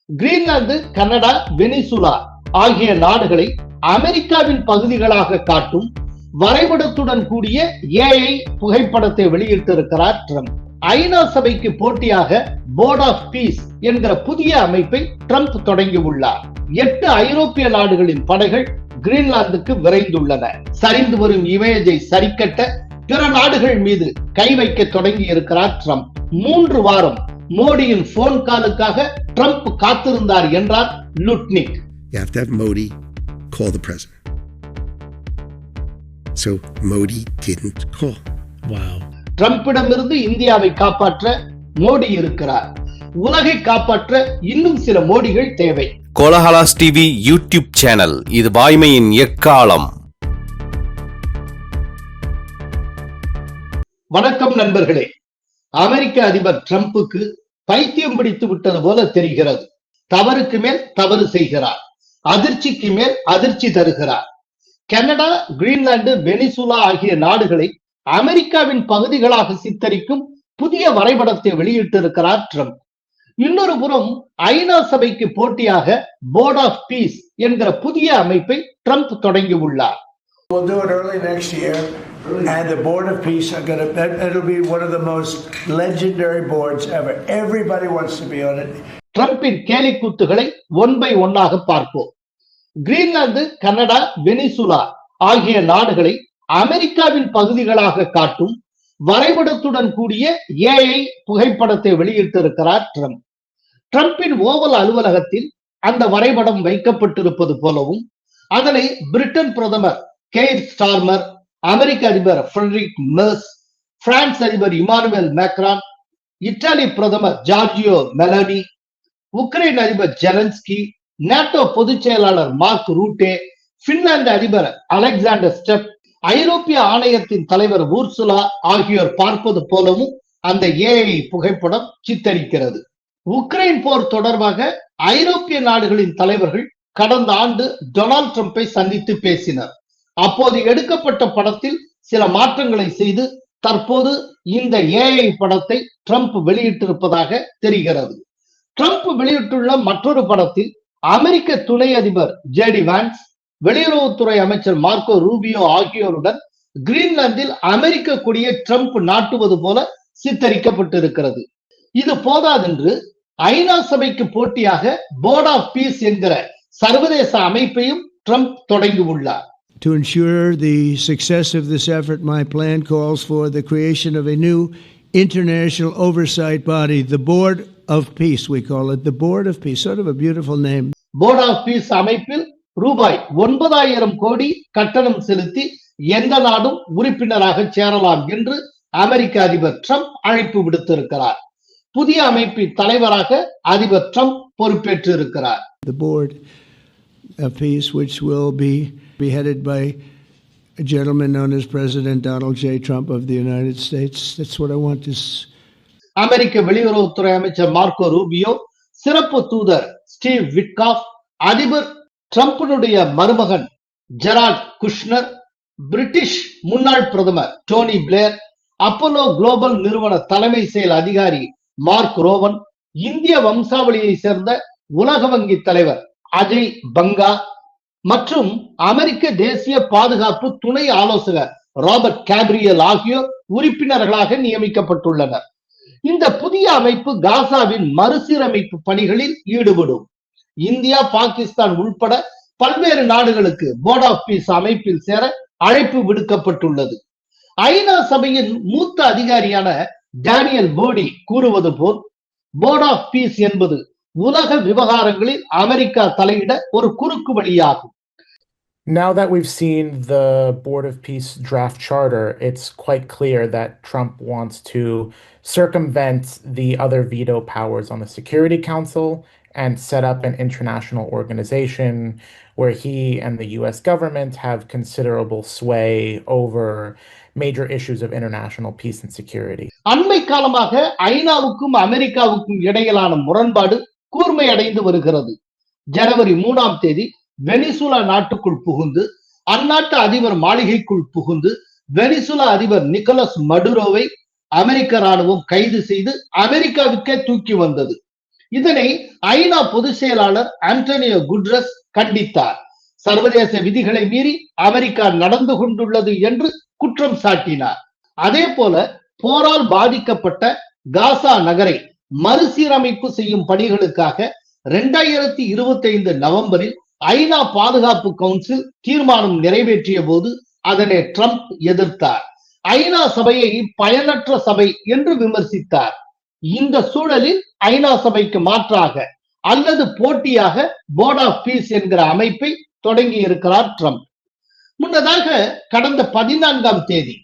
Greenland, Canada, Venezuela ஆகிய நாடுகளை அமெரிக்காவின் பகுதிகளாக காட்டும் வரைபடத்துடன் கூடிய ஏஐ புகைப்படத்தை வெளியிட்டிருக்கிறார் ட்ரம்ப். ஐநா சபைக்கு போட்டியாக போர்ட் ஆஃப் பீஸ் என்கிற புதிய அமைப்பை ட்ரம்ப் தொடங்கியுள்ளார். 8 ஐரோப்பிய நாடுகளின் படைகள் கிரீன்லாந்துக்கு விரைந்துள்ளன. சரிந்து வரும் இமேஜை சரிக்கட்ட பிற நாடுகள் மீது கை வைக்க தொடங்கி இருக்கிறார் ட்ரம்ப். 3 வாரம் மோடியின் போன் காலுக்காக ட்ரம்ப் காத்திருந்தார் என்றார் Lutnick. You have to have Modi call the president. So Modi didn't call. Wow. ட்ரம்பிடமிருந்து இந்தியாவை காப்பாற்ற மோடி இருக்கிறார். உலகை காப்பாற்ற இன்னும் சில மோடிகள் தேவை. கோலஹலாஸ் டிவி யூடியூப் சேனல், இது வாய்மையின் எக்காலம். வணக்கம் நண்பர்களே. அமெரிக்க அதிபர் ட்ரம்புக்கு பைத்தியம் பிடித்து விட்டது போல தெரிகிறது. தவறுக்கு மேல் தவறு செய்கிறார், அதிர்ச்சிக்கு மேல் அதிர்ச்சி தருகிறார். கனடா, கிரீன்லாந்து, வெனிசுலா ஆகிய நாடுகளை அமெரிக்காவின் பகுதிகளாக சித்தரிக்கும் புதிய வரைபடத்தை வெளியிட்டிருக்கிறார் ட்ரம்ப். இன்னொரு புறம் ஐநா சபைக்கு போட்டியாக போர்ட் ஆஃப் பீஸ் என்கிற புதிய அமைப்பை ட்ரம்ப் தொடங்கியுள்ளார். We'll do it early next year, and the Board of Peace it'll be one of the most legendary boards ever. Everybody wants to be on it. ட்ரம்பின் கேலிக்கூத்துகளை ஒன் பை ஒன்னாக பார்ப்போம். Greenland, Canada, Venezuela ஆகிய நாடுகளை அமெரிக்காவின் பகுதிகளாக காட்டும் வரைபடத்துடன் கூடிய ஏஐ புகைப்படத்தை வெளியிட்டிருக்கிறார் ட்ரம்ப். ட்ரம்பின் ஓவல் அலுவலகத்தில் அந்த வரைபடம் வைக்கப்பட்டிருப்பது போலவும், அதனை பிரிட்டன் பிரதமர் கெய்ர் ஸ்டார்மர், அமெரிக்க அதிபர் ஃபிரெடரிக் மெர்ஸ், பிரான்ஸ் அதிபர் இமானுவேல் மேக்ரான், இத்தாலி பிரதமர் ஜார்ஜியோ மெலோனி, உக்ரைன் அதிபர் ஜெலன்ஸ்கி, நேட்டோ பொதுச் செயலாளர் மார்க் ரூட்டே, பின்லாந்து அதிபர் அலெக்சாண்டர் ஸ்டெப், ஐரோப்பிய ஆணையத்தின் தலைவர் ஊர்சுலா ஆகியோர் பார்ப்பது போலவும் அந்த ஏஐ புகைப்படம் சித்தரிக்கிறது. உக்ரைன் போர் தொடர்பாக ஐரோப்பிய நாடுகளின் தலைவர்கள் கடந்த ஆண்டு டொனால்ட் ட்ரம்பை சந்தித்து பேசினர். அப்போது எடுக்கப்பட்ட படத்தில் சில மாற்றங்களை செய்து தற்போது இந்த ஏஐ படத்தை ட்ரம்ப் வெளியிட்டிருப்பதாக தெரிகிறது. ட்ரம்ப் வெளியிட்டுள்ள மற்றொரு படத்தில் அமெரிக்க துணை அதிபர் ஜேடி வான்ஸ், வெளியுறவுத்துறை அமைச்சர் மார்க்கோ ரூபியோ ஆகியோருடன் கிரீன்லாந்தில் அமெரிக்க கொடியை ட்ரம்ப் நாட்டுவது போல சித்தரிக்கப்பட்டிருக்கிறது. இது போதாதென்று ஐநா சபைக்கு போட்டியாக போர்ட் ஆஃப் பீஸ் என்கிற சர்வதேச அமைப்பையும் ட்ரம்ப் தொடங்கியுள்ளார். To ensure the success of this effort, my plan calls for the creation of a new international oversight body, the Board of Peace. We call it the Board of Peace. Sort of a beautiful name. Board of peace அமைப்பில் ரூபாய் 9,000 கோடி கட்டணம் செலுத்தி எந்த நாடும் உறுப்பினராக சேரலாம் என்று அமெரிக்க அதிபர் ட்ரம்ப் அழைப்பு விடுத்திருக்கிறார். புதிய அமைப்பின் தலைவராக அதிபர் ட்ரம்ப் பொறுப்பேற்று இருக்கிறார். The Board of Peace, which will be headed by a gentleman known as President Donald J. Trump of the United States. That's what I want to. அமெரிக்க வெளியுறவுத்துறை அமைச்சர் மார்க்கோ ரூபியோ, சிறப்பு தூதர் ஸ்டீவ் விட்காஃப், அதிபர் ட்ரம்பினுடைய மருமகன் Gerard Kushner, British முன்னாள் பிரதமர் Dhoni Blair, Apollo global நிறுவன தலைமை செயல் அதிகாரி மார்க் ரோவன், இந்திய வம்சாவளியை சேர்ந்த உலக வங்கி தலைவர் அஜய் பங்கா மற்றும் அமெரிக்க தேசிய பாதுகாப்பு துணை ஆலோசகர் ராபர்ட் கேப்ரியல் ஆகியோர் உறுப்பினர்களாக நியமிக்கப்பட்டுள்ளனர். இந்த புதிய அமைப்பு காசாவின் மறுசீரமைப்பு பணிகளில் ஈடுபடும். இந்தியா, பாகிஸ்தான் உள்பட பல்வேறு நாடுகளுக்கு போர்ட் ஆஃப் பீஸ் அமைப்பில் சேர அழைப்பு விடுக்கப்பட்டுள்ளது. ஐநா சபையின் மூத்த அதிகாரியான டேனியல் மோடி கூறுவது போல், போர்ட் ஆஃப் பீஸ் என்பது உலக விவகாரங்களில் அமெரிக்கா தலையிட ஒரு குறுக்கு வழியாகும். Now that we've seen the Board of Peace draft charter, it's quite clear that Trump wants to circumvent the other veto powers on the Security Council and set up an international organization where he and the US government have considerable sway over major issues of international peace and security. அண்மை காலமாக ஐநாவுக்கும் அமெரிக்காவுக்கும் இடையிலான முரண்பாடு கூர்மையடைந்து வருகிறது. ஜனவரி 3ஆம் தேதி Venezuela நாட்டுக்குள் புகுந்து, அந்நாட்டு அதிபர் மாளிகைக்குள் புகுந்து, வெனிசுலா அதிபர் நிக்கோலஸ் மடுரோவை அமெரிக்க ராணுவம் கைது செய்து அமெரிக்காவுக்கே தூக்கி வந்தது. இதனை ஐநா பொதுச் செயலாளர் ஆண்டனியோ குட்ரஸ் கண்டித்தார். சர்வதேச விதிகளை மீறி அமெரிக்கா நடந்து கொண்டுள்ளது என்று குற்றம் சாட்டினார். அதே போல போரால் பாதிக்கப்பட்ட காசா நகரை மறுசீரமைப்பு செய்யும் பணிகளுக்காக 2025 நவம்பரில் ஐநா பாதுகாப்பு கவுன்சில் தீர்மானம் நிறைவேற்றிய போது அதனை ட்ரம்ப் எதிர்த்தார். ஐநா சபையை பயனற்ற சபை என்று விமர்சித்தார். இந்த சூழலில் ஐநா சபைக்கு மாற்றாக அல்லது போட்டியாக போர்ட் ஆஃப் பீஸ் என்கிற அமைப்பை தொடங்கி இருக்கிறார் ட்ரம்ப். முன்னதாக கடந்த 14ஆம் தேதி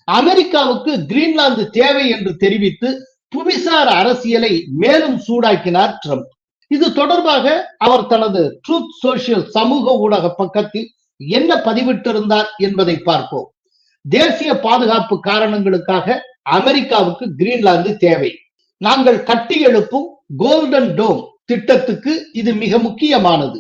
அமெரிக்காவுக்கு கிரீன்லாந்து தேவை என்று தெரிவித்து புவிசார் அரசியலை மேலும் சூடாக்கினார் ட்ரம்ப். இது தொடர்பாக அவர் தனது ட்ரூத் சோஷியல் சமூக ஊடக பக்கத்தில் என்ன பதிவிட்டிருந்தார் என்பதை பார்ப்போம். தேசிய பாதுகாப்பு காரணங்களுக்காக அமெரிக்காவுக்கு கிரீன்லாந்து தேவை. நாங்கள் கட்டி எழுப்பும் கோல்டன் டோம் திட்டத்துக்கு இது மிக முக்கியமானது.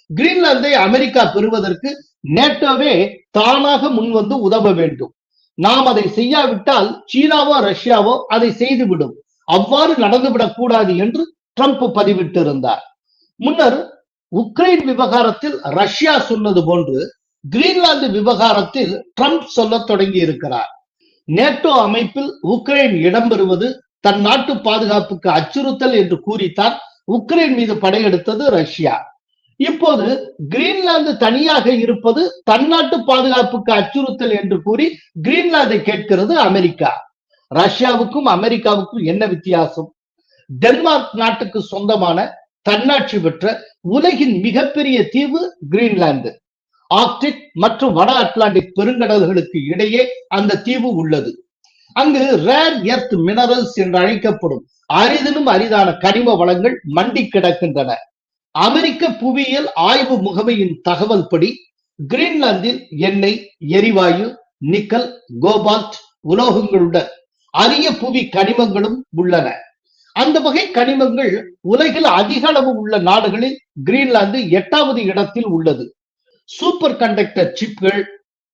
கிரீன்லாந்தை அமெரிக்கா பெறுவதற்கு நேட்டோவே தானாக முன்வந்து உதவ வேண்டும். நாம் அதை செய்யாவிட்டால் சீனாவோ ரஷ்யாவோ அதை செய்துவிடும். அவ்வாறு நடந்துவிடக் கூடாது என்று ட்ரம்ப் பதிவிட்டிருந்தார். முன்னர் உக்ரைன் விவகாரத்தில் ரஷ்யா சொன்னது போன்று கிரீன்லாந்து விவகாரத்தில் ட்ரம்ப் சொல்ல தொடங்கி இருக்கிறார். நேட்டோ அமைப்பில் உக்ரைன் இடம்பெறுவது தன் நாட்டு பாதுகாப்புக்கு அச்சுறுத்தல் என்று கூறித்தான் உக்ரைன் மீது படையெடுத்தது ரஷ்யா. இப்போது கிரீன்லாந்து தனியாக இருப்பது தன் நாட்டு பாதுகாப்புக்கு அச்சுறுத்தல் என்று கூறி கிரீன்லாந்தை கேட்கிறது அமெரிக்கா. ரஷ்யாவுக்கும் அமெரிக்காவுக்கும் என்ன வித்தியாசம்? டென்மார்க் நாட்டுக்கு சொந்தமான தன்னாட்சி பெற்ற உலகின் மிகப்பெரிய தீவு கிரீன்லாந்து. ஆர்க்டிக் மற்றும் வட அட்லாண்டிக் பெருங்கடல்களுக்கு இடையே அந்த தீவு உள்ளது. அங்கு ரேர் எர்த் மினரல்ஸ் என்று அழைக்கப்படும் அரிதிலும் அரிதான கனிம வளங்கள் மண்டி கிடக்கின்றன. அமெரிக்க புவியியல் ஆய்வு முகமையின் தகவல் படி கிரீன்லாந்தில் எண்ணெய், எரிவாயு, நிக்கல், கோபால்ட் உலோகங்களுடன் அரிய புவி கனிமங்களும் உள்ளன. அந்த வகை கனிமங்கள் உலகில் அதிக அளவு உள்ள நாடுகளில் கிரீன்லாந்து 8வது இடத்தில் உள்ளது. சூப்பர் கண்டக்டர் சிப்கள்,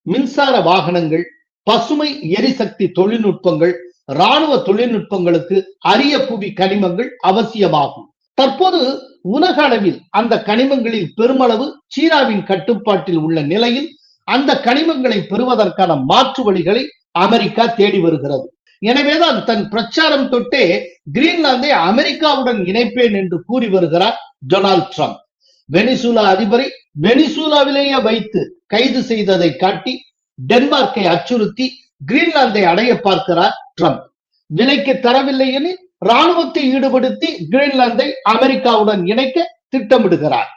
மின்சார வாகனங்கள், பசுமை எரிசக்தி தொழில்நுட்பங்கள், இராணுவ தொழில்நுட்பங்களுக்கு அரிய புவி கனிமங்கள் அவசியமாகும். தற்போது உலக அளவில் அந்த கனிமங்களில் பெருமளவு சீனாவின் கட்டுப்பாட்டில் உள்ள நிலையில் அந்த கனிமங்களை பெறுவதற்கான மாற்று வழிகளை அமெரிக்கா தேடி வருகிறது. எனவேதான் தன் பிரச்சாரம் தொட்டே கிரீன்லாந்தை அமெரிக்காவுடன் இணைப்பேன் என்று கூறி வருகிறார் டொனால்ட் ட்ரம்ப். வெனிசுலா அதிபரை வெனிசுலாவிலேயே வைத்து கைது செய்ததை காட்டி டென்மார்க்கை அச்சுறுத்தி கிரீன்லாந்தை அடைய பார்க்கிறார் ட்ரம்ப். விலைக்கு தரவில்லை எனில் ராணுவத்தை ஈடுபடுத்தி கிரீன்லாந்தை அமெரிக்காவுடன் இணைக்க திட்டமிடுகிறார்.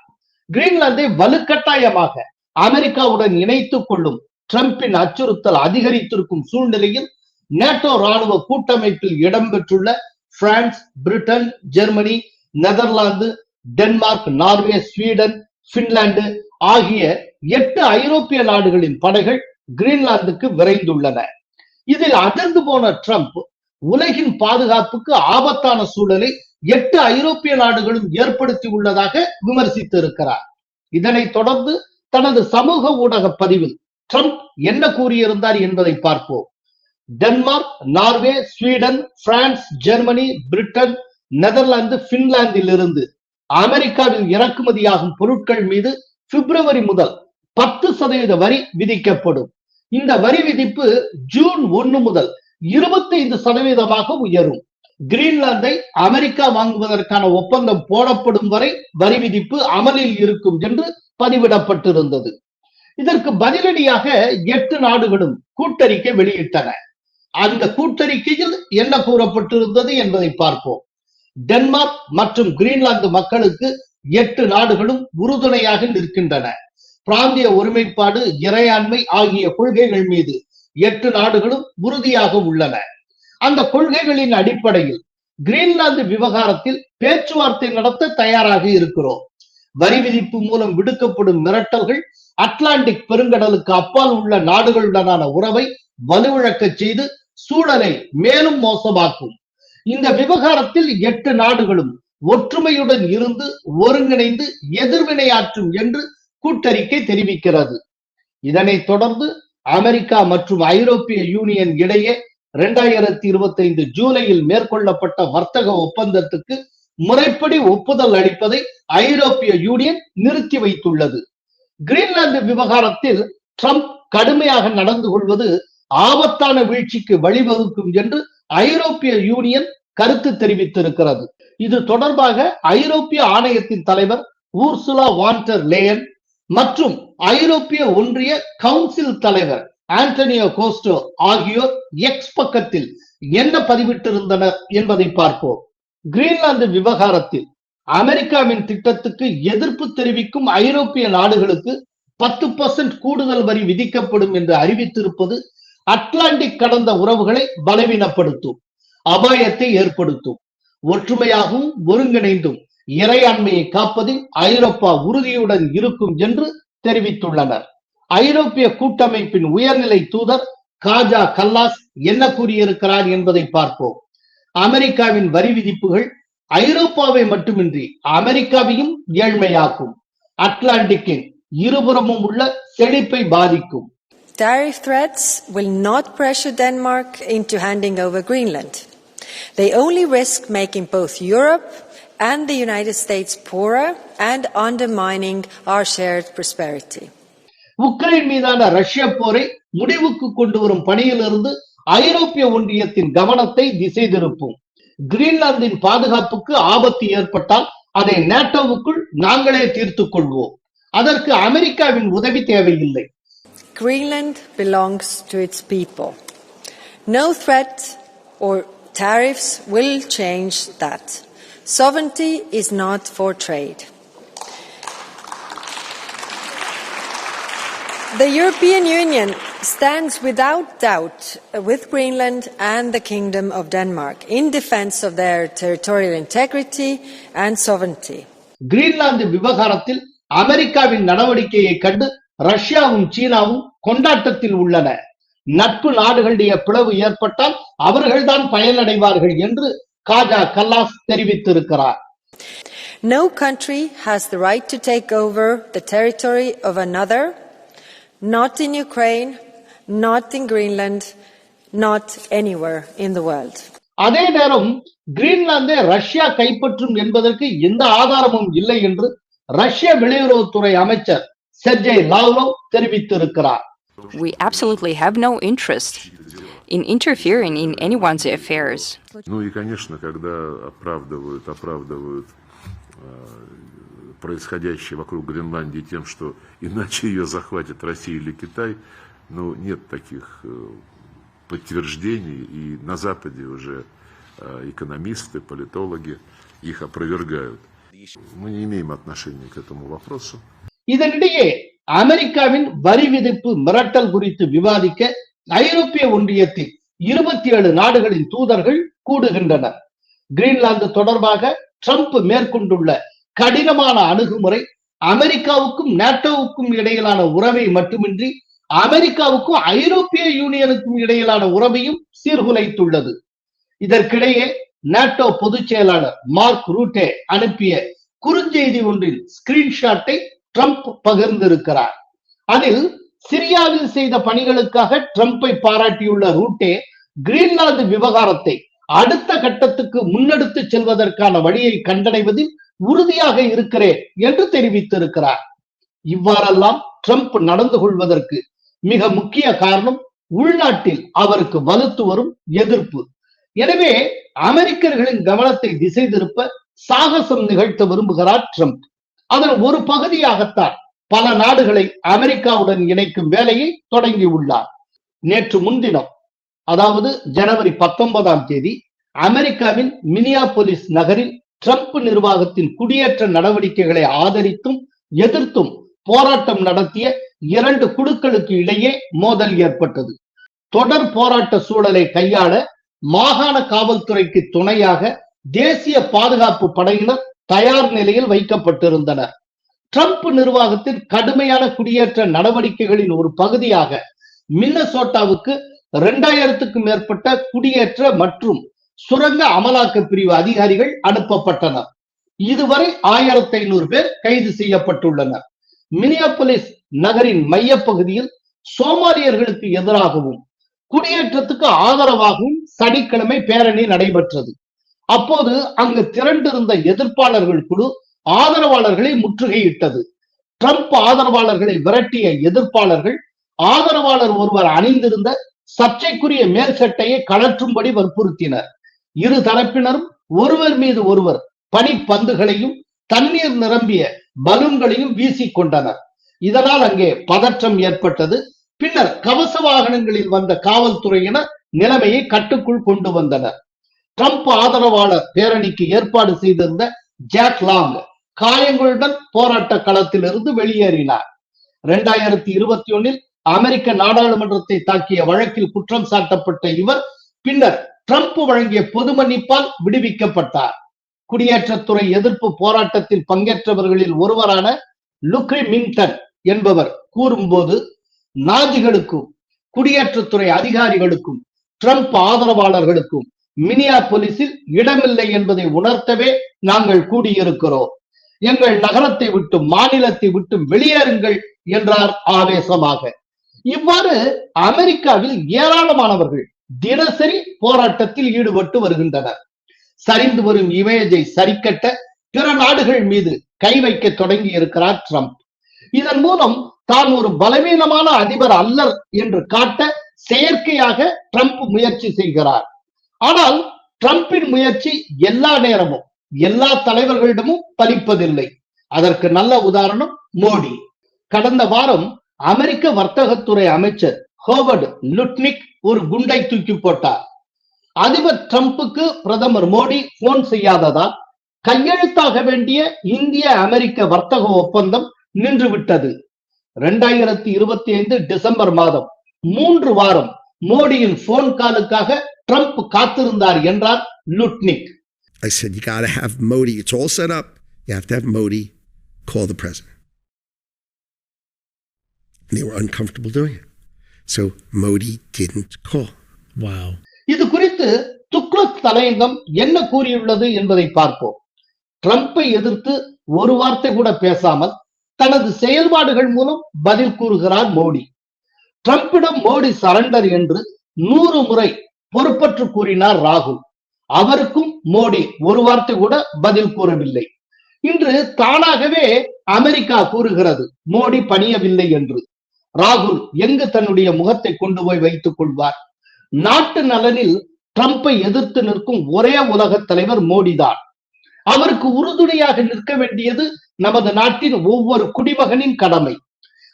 கிரீன்லாந்தை வலுக்கட்டாயமாக அமெரிக்காவுடன் இணைத்துக் கொள்ளும் ட்ரம்பின் அச்சுறுத்தல் அதிகரித்திருக்கும் சூழ்நிலையில் நேட்டோ ராணுவ கூட்டமைப்பில் இடம்பெற்றுள்ள France, Britain, Germany, Netherlands, Denmark, Norway, Sweden, Finland ஆகிய 8 ஐரோப்பிய நாடுகளின் படைகள் கிரீன்லாந்துக்கு விரைந்துள்ளன. இதில் அதிர்ந்து போன ட்ரம்ப் உலகின் பாதுகாப்புக்கு ஆபத்தான சூழலை 8 ஐரோப்பிய நாடுகளும் ஏற்படுத்தி உள்ளதாக விமர்சித்திருக்கிறார். இதனைத் தொடர்ந்து தனது சமூக ஊடக பதிவில் ட்ரம்ப் என்ன கூறியிருந்தார் என்பதை பார்ப்போம். Denmark, Norway, Sweden, France, Germany, Britain, Netherlands, பின்லாந்தில் இருந்து அமெரிக்காவில் இறக்குமதியாகும் பொருட்கள் மீது பிப்ரவரி முதல் 10% வரி விதிக்கப்படும். இந்த வரி விதிப்பு ஜூன் 1 முதல் 25% உயரும். கிரீன்லாந்தை அமெரிக்கா வாங்குவதற்கான ஒப்பந்தம் போடப்படும் வரை வரி விதிப்பு அமலில் இருக்கும் என்று பதிவிடப்பட்டிருந்தது. இதற்கு பதிலடியாக 8 நாடுகளும் கூட்டறிக்கை வெளியிட்டன. அந்த கூட்டறிக்கையில் என்ன கூறப்பட்டிருந்தது என்பதை பார்ப்போம். டென்மார்க் மற்றும் கிரீன்லாந்து மக்களுக்கு 8 நாடுகளும் உறுதுணையாக நிற்கின்றன. பிராந்திய ஒருமைப்பாடு, இறையாண்மை ஆகிய கொள்கைகள் மீது 8 நாடுகளும் உறுதியாக உள்ளன. அந்த கொள்கைகளின் அடிப்படையில் கிரீன்லாந்து விவகாரத்தில் பேச்சுவார்த்தை நடத்த தயாராக இருக்கிறோம். வரி விதிப்பு மூலம் விடுக்கப்படும் மிரட்டல்கள் அட்லாண்டிக் பெருங்கடலுக்கு அப்பால் உள்ள நாடுகளுடனான உறவை வலுவிழக்க செய்து சூழலை மேலும் மோசமாக்கும். இந்த விவகாரத்தில் 8 நாடுகளும் ஒற்றுமையுடன் இருந்து ஒருங்கிணைந்து எதிர்வினையாற்றும் என்று கூட்டறிக்கை தெரிவிக்கிறது. இதனைத் தொடர்ந்து அமெரிக்கா மற்றும் ஐரோப்பிய யூனியன் இடையே 2025 ஜூலையில் மேற்கொள்ளப்பட்ட வர்த்தக ஒப்பந்தத்துக்கு முறைப்படி ஒப்புதல் அளிப்பதை ஐரோப்பிய யூனியன் நிறுத்தி வைத்துள்ளது. கிரீன்லாந்து விவகாரத்தில் ட்ரம்ப் கடுமையாக நடந்து கொள்வது ஆபத்தான வீழ்ச்சிக்கு வழிவகுக்கும் என்று ஐரோப்பிய யூனியன் கருத்து தெரிவித்திருக்கிறது. இது தொடர்பாக ஐரோப்பிய ஆணையத்தின் தலைவர் ஊர்சுலா வான் டெர் லேயன் மற்றும் ஐரோப்பிய ஒன்றிய கவுன்சில் தலைவர் ஆண்டனியோ கோஸ்டா ஆகியோர் எக்ஸ் பக்கத்தில் என்ன பதிவிட்டிருந்தனர் என்பதை பார்ப்போம். கிரீன்லாந்து விவகாரத்தில் அமெரிக்காவின் திட்டத்துக்கு எதிர்ப்பு தெரிவிக்கும் ஐரோப்பிய நாடுகளுக்கு 10% கூடுதல் வரி விதிக்கப்படும் என்று அறிவித்திருப்பது அட்லாண்டிக் கடந்த உறவுகளை பலவீனப்படுத்தும், அபாயத்தை ஏற்படுத்தும். ஒற்றுமையாகவும் ஒருங்கிணைந்தும் இறையாண்மையை காப்பதில் ஐரோப்பா உறுதியுடன் இருக்கும் என்று தெரிவித்துள்ளனர். ஐரோப்பிய கூட்டமைப்பின் உயர்நிலை தூதர் காஜா கல்லாஸ் என்ன கூறியிருக்கிறார் என்பதை பார்ப்போம். அமெரிக்காவின் வரி விதிப்புகள் ஐரோப்பாவை மட்டுமின்றி அமெரிக்காவையும் ஏழ்மையாக்கும், அட்லாண்டிக்கின் இருபுறமும் உள்ள செழிப்பை பாதிக்கும். Tariff threats will not pressure Denmark into handing over Greenland. They only risk making both Europe and the United States poorer and undermining our shared prosperity. Ukraine மீதான ரஷ்ய போரை முடிவுக்கு கொண்டு வரும் பணியிலிருந்து ஐரோப்பிய ஒன்றியத்தின் கவனத்தை திசை திருப்பும். கிரீன்லாந்தின் பாதுகாப்புக்கு ஆபத்து ஏற்பட்டால் அதை நேட்டோவுக்குள் நாங்களே தீர்த்துக் கொள்வோம். அதற்கு அமெரிக்காவின் உதவி தேவையில்லை. Greenland belongs to its people. No threat or tariffs will change that. Sovereignty is not for trade. The European Union stands without doubt with Greenland and the Kingdom of Denmark in defense of their territorial integrity and sovereignty. Greenland விவகாரத்தில் அமெரிக்காவின் நடவடிக்கையை கண்டு ரஷ்யாவும் சீனாவும் கொண்டாட்டத்தில் உள்ளன. நட்பு நாடுகளுடைய பிளவு ஏற்பட்டால் அவர்கள்தான் பயனடைவார்கள் என்று காஜா கல்லாஸ் தெரிவித்திருக்கிறார். No country has the right to take over the territory of another, not in Ukraine, not in Greenland, not anywhere in the world. அதே நேரம் கிரீன்லாந்தை ரஷ்யா கைப்பற்றும் என்பதற்கு எந்த ஆதாரமும் இல்லை என்று ரஷ்ய வெளியுறவுத்துறை அமைச்சர் செர்ஜெய் லாவ்ரோவ் தெரிவித்திருக்கிறார். We absolutely have no interest in interfering in anyone's affairs. Ну и, конечно, когда оправдывают происходящее вокруг Гренландии тем, что иначе ее захватит Россия или Китай, ну, нет таких подтверждений, и на Западе уже экономисты, политологи их опровергают. Мы не имеем отношения к этому вопросу. இதனிடையே அமெரிக்காவின் வரி விதிப்பு மிரட்டல் குறித்து விவாதிக்க ஐரோப்பிய ஒன்றியத்தில் 27 நாடுகளின் தூதர்கள் கூடுகின்றனர். கிரீன்லாந்து தொடர்பாக ட்ரம்ப் மேற்கொண்டுள்ள கடினமான அணுகுமுறை அமெரிக்காவுக்கும் நேட்டோவுக்கும் இடையிலான உறவை மட்டுமின்றி அமெரிக்காவுக்கும் ஐரோப்பிய யூனியனுக்கும் இடையிலான உறவையும் சீர்குலைத்துள்ளது. இதற்கிடையே நேட்டோ பொதுச் செயலாளர் மார்க் ரூட்டே அனுப்பிய குறுஞ்செய்தி ஒன்றில் ஸ்கிரீன்ஷாட்டை ட்ரம்ப் பகிர்ந்திருக்கிறார். அதில் சிரியாவில் செய்த பணிகளுக்காக ட்ரம்பை பாராட்டியுள்ள ரூட்டே கிரீன்லாந்து விவகாரத்தை அடுத்த கட்டத்துக்கு முன்னெடுத்து செல்வதற்கான வழியை கண்டடைவதில் உறுதியாக இருக்கிறேன் என்று தெரிவித்திருக்கிறார். இவ்வாறெல்லாம் ட்ரம்ப் நடந்து கொள்வதற்கு மிக முக்கிய காரணம் உள்நாட்டில் அவருக்கு வலுத்து வரும் எதிர்ப்பு. எனவே அமெரிக்கர்களின் கவனத்தை திசை திருப்ப சாகசம் நிகழ்த்த விரும்புகிறார் ட்ரம்ப். அதன் ஒரு பகுதியாகத்தான் பல நாடுகளை அமெரிக்காவுடன் இணைக்கும் வேலையை தொடங்கியுள்ளார். நேற்று முன்தினம், அதாவது ஜனவரி 19ஆம் தேதி, அமெரிக்காவின் மினியாபோலிஸ் நகரில் ட்ரம்ப் நிர்வாகத்தின் குடியேற்ற நடவடிக்கைகளை ஆதரித்தும் எதிர்த்தும் போராட்டம் நடத்திய 2 குழுக்களுக்கு இடையே மோதல் ஏற்பட்டது. தொடர் போராட்ட சூழலை கையாள மாகாண காவல்துறைக்கு துணையாக தேசிய பாதுகாப்பு படையினர் தயார் நிலையில் வைக்கப்பட்டிருந்தனர். ட்ரம்ப் நிர்வாகத்தின் கடுமையான குடியேற்ற நடவடிக்கைகளின் ஒரு பகுதியாக மின்னசோட்டாவுக்கு 2000க்கும் மேற்பட்ட குடியேற்ற மற்றும் சுரங்க அமலாக்க பிரிவு அதிகாரிகள் அனுப்பப்பட்டனர். இதுவரை 1500 பேர் கைது செய்யப்பட்டுள்ளனர். மினியாபோலிஸ் நகரின் மையப்பகுதியில் சோமாலியர்களுக்கு எதிராகவும் குடியேற்றத்துக்கு ஆதரவாகவும் சனிக்கிழமை பேரணி நடைபெற்றது. அப்போது அங்கு திரண்டிருந்த எதிர்ப்பாளர்கள் குழு ஆதரவாளர்களை முற்றுகையிட்டது. ட்ரம்ப் ஆதரவாளர்களை விரட்டிய எதிர்ப்பாளர்கள் ஆதரவாளர் ஒருவர் அணிந்திருந்த சர்ச்சைக்குரிய மேல் சட்டையை கழற்றும்படி வற்புறுத்தினர். இரு தரப்பினரும் ஒருவர் மீது ஒருவர் பனிப்பந்துகளையும் தண்ணீர் நிரம்பிய பலூன்களையும் வீசிக்கொண்டனர். இதனால் அங்கே பதற்றம் ஏற்பட்டது. பின்னர் கவச வாகனங்களில் வந்த காவல்துறையினர் நிலைமையை கட்டுக்குள் கொண்டு வந்தனர். ட்ரம்ப் ஆதரவாளர் பேரணிக்கு ஏற்பாடு செய்திருந்த ஜாக் லாங் காயங்களுடன் போராட்ட களத்திலிருந்து வெளியேறினார். 2021 அமெரிக்க நாடாளுமன்றத்தை தாக்கிய வழக்கில் குற்றம் சாட்டப்பட்ட இவர் பின்னர் ட்ரம்ப் வழங்கிய பொது மன்னிப்பால் விடுவிக்கப்பட்டார். குடியேற்றத்துறை எதிர்ப்பு போராட்டத்தில் பங்கேற்றவர்களில் ஒருவரான லுக்ரி மிங்டன் என்பவர் கூறும்போது, நாஜிகளுக்கும் குடியேற்றத்துறை அதிகாரிகளுக்கும் ட்ரம்ப் ஆதரவாளர்களுக்கும் மினியாபோலிஸில் இடமில்லை என்பதை உணர்த்தவே நாங்கள் கூடியிருக்கிறோம். எங்கள் நகரத்தை விட்டும் மாநிலத்தை விட்டும் வெளியேறுங்கள் என்றார் ஆவேசமாக. இவ்வாறு அமெரிக்காவில் ஏராளமானவர்கள் தினசரி போராட்டத்தில் ஈடுபட்டு வருகின்றனர். சரிந்து வரும் இமேஜை சரிக்கட்ட பிற நாடுகள் மீது கை வைக்க தொடங்கி இருக்கிறார் ட்ரம்ப். இதன் மூலம் தான் ஒரு பலவீனமான அதிபர் அல்லர் என்று காட்ட செயற்கையாக ட்ரம்ப் முயற்சி செய்கிறார். ஆனால் ட்ரம்பின் முயற்சி எல்லா நேரமும் எல்லா தலைவர்களிடமும் பலிப்பதில்லை. அதற்கு நல்ல உதாரணம் மோடி. கடந்த வாரம் அமெரிக்க வர்த்தகத்துறை அமைச்சர் ஹோவர்ட் லுட்னிக் ஒரு குண்டை தூக்கி போட்டார். அதிபர் ட்ரம்புக்கு பிரதமர் மோடி போன் செய்யாததால் கையெழுத்தாக வேண்டிய இந்திய அமெரிக்க வர்த்தக ஒப்பந்தம் நின்றுவிட்டது. 2025 டிசம்பர் மாதம் 3 வாரம் மோடியின் போன் காலுக்காக ட்ரம்ப் காத்திருந்தார் என்றார் Lutnick. I said, you got to have Modi. It's all set up. You have to have Modi call the president. And they were uncomfortable doing it. So Modi didn't call. Wow. இது குறித்து துக்ளக் தலையங்கம் என்ன கூறியுள்ளது என்பதை பார்ப்போம். ட்ரம்பை எதிர்த்து ஒரு வார்த்தை கூட பேசாமல் தனது செயல்பாடுகள் மூலம் பதில் கூறுகிறார் மோடி. ட்ரம்பிடம் மோடி சரண்டர் என்று 100 முறை பொறுப்பற்று கூறினார் ராகுல். அவருக்கும் மோடி ஒரு வார்த்தை கூட பதில் கூறவில்லை. இன்று தானாகவே அமெரிக்கா கூறுகிறது மோடி பணியவில்லை என்று. ராகுல் எங்கு தன்னுடைய முகத்தை கொண்டு போய் வைத்துக் கொள்வார்? நாட்டு நலனில் ட்ரம்பை எதிர்த்து நிற்கும் ஒரே உலக தலைவர் மோடிதான். அவருக்கு உறுதுணையாக நிற்க வேண்டியது நமது நாட்டின் ஒவ்வொரு குடிமகனின் கடமை.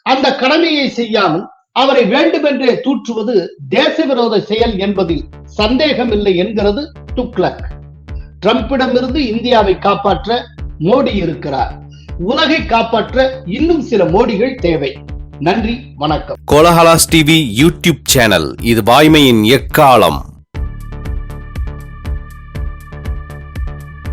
அந்த கடமையை செய்யாமல் அவரை வேண்டுமென்றே தூற்றுவது தேச விரோத செயல் என்பதில் சந்தேகமில்லை என்கிறது துக்ளக். ட்ரம்பிடமிருந்து இந்தியாவை காப்பாற்ற மோடி இருக்கிறார். உலகை காப்பாற்ற இன்னும் சில மோடிகள் தேவை. நன்றி, வணக்கம். கோலஹலாஸ் டிவி யூடியூப் சேனல், இது வாய்மையின் எக்காலம்.